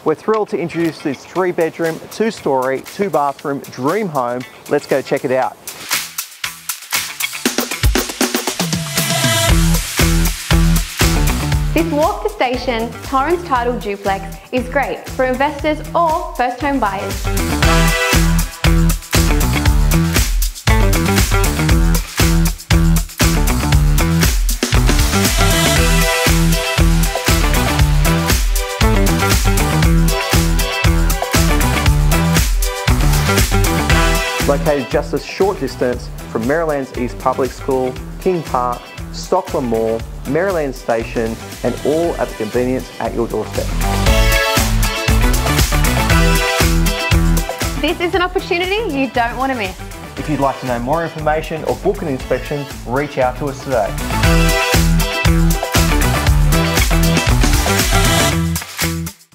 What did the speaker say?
We're thrilled to introduce this 3-bedroom, 2-story, 2-bathroom dream home. Let's go check it out. This walk-to-station, Torrens Title duplex is great for investors or first-home buyers. Located just a short distance from Merrylands East Public School, King Park, Stockland Mall, Merrylands Station, and all at the convenience at your doorstep. This is an opportunity you don't want to miss. If you'd like to know more information or book an inspection, reach out to us today.